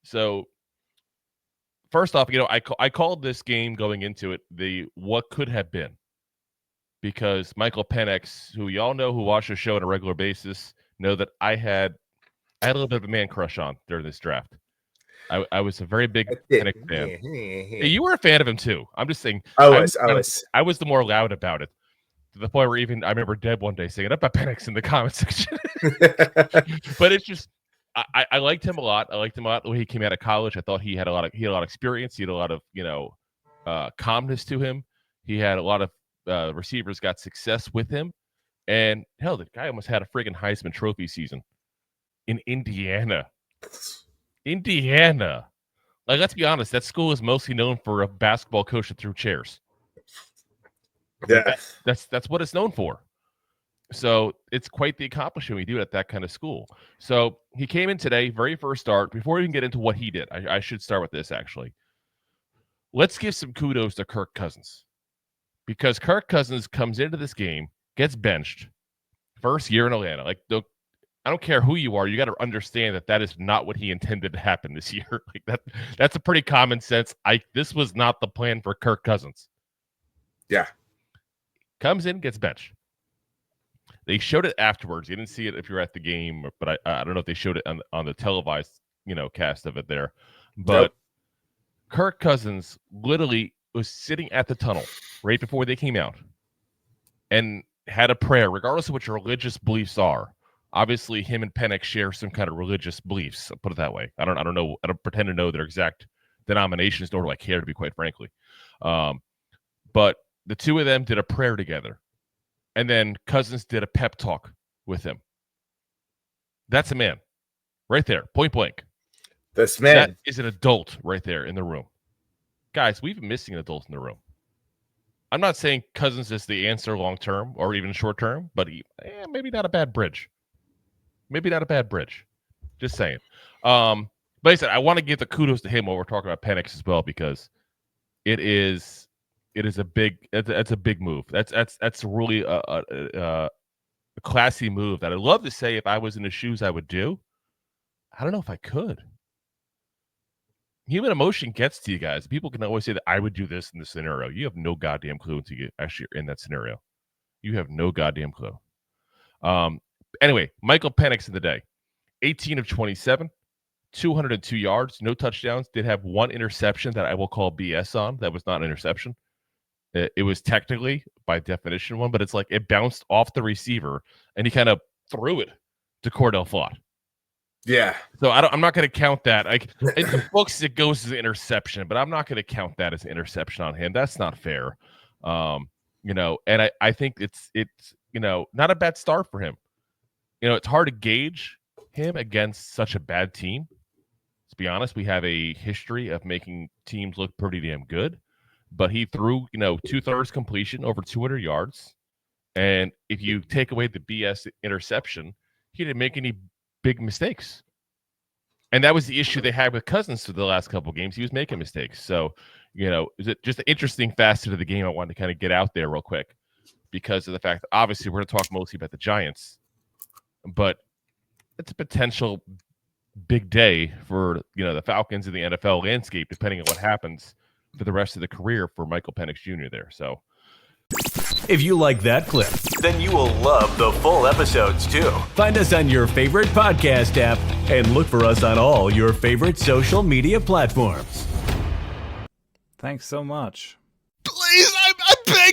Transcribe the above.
So first off, I called this game going into it the what could have been, because Michael Penix, who y'all know who watch the show on a regular basis, know that I had a little bit of a man crush on during this draft. I was a very big Penix fan. Hey, you were a fan of him too. I'm just saying. I was the more loud about it, to the point where even I remember Deb one day saying, "Up about Penix" in the comment section. But it's just, I liked him a lot. I liked him a lot the way he came out of college. I thought he had a lot of experience. He had a lot of calmness to him. He had a lot of receivers got success with him, and hell, the guy almost had a friggin' Heisman Trophy season in Indiana. Like, let's be honest, that school is mostly known for a basketball coach that threw chairs. Yeah, that's what it's known for. So it's quite the accomplishment we do at that kind of school. So he came in today, very first start. Before we even get into what he did, I should start with this, actually. Let's give some kudos to Kirk Cousins, because Kirk Cousins comes into this game, gets benched, first year in Atlanta. Like, I don't care who you are, you got to understand that is not what he intended to happen this year. Like that's a pretty common sense. This was not the plan for Kirk Cousins. Yeah. Comes in, gets benched. They showed it afterwards. You didn't see it if you were at the game, but I don't know if they showed it on the televised, cast of it there. But Nope. Kirk Cousins literally was sitting at the tunnel right before they came out and had a prayer, regardless of what your religious beliefs are. Obviously, him and Penix share some kind of religious beliefs. I'll put it that way. I don't know. I don't pretend to know their exact denominations, nor do I care, to be quite frankly. But the two of them did a prayer together, and then Cousins did a pep talk with him. That's a man, right there, point blank. This man that is an adult right there in the room. Guys, we've been missing an adult in the room. I'm not saying Cousins is the answer long term or even short term, but maybe not a bad bridge. Just saying. But like I said, I want to give the kudos to him while we're talking about Penix as well, because it is a big move. That's really a classy move that I'd love to say if I was in his shoes I would do. I don't know if I could. Human emotion gets to you guys. People can always say that I would do this in this scenario. You have no goddamn clue until you actually are in that scenario. You have no goddamn clue. Anyway, Michael Penix in the day. 18 of 27, 202 yards, no touchdowns. Did have one interception that I will call BS on. That was not an interception. It was technically, by definition, one, but it's like it bounced off the receiver, and he kind of threw it to Cordell Flott. Yeah. So I'm not going to count that. Like, in the books, it goes as an interception, but I'm not going to count that as an interception on him. That's not fair. And I think it's not a bad start for him. It's hard to gauge him against such a bad team. Let's be honest, we have a history of making teams look pretty damn good. But he threw, 2/3 completion, over 200 yards. And if you take away the BS interception, he didn't make any big mistakes. And that was the issue they had with Cousins for the last couple of games. He was making mistakes. So, is it just an interesting facet of the game I wanted to kind of get out there real quick, because of the fact that obviously we're going to talk mostly about the Giants, but it's a potential big day for, the Falcons in the NFL landscape, depending on what happens for the rest of the career for Michael Penix Jr. there. So if you like that clip, then you will love the full episodes too. Find us on your favorite podcast app and look for us on all your favorite social media platforms. Thanks so much. Please, I'm begging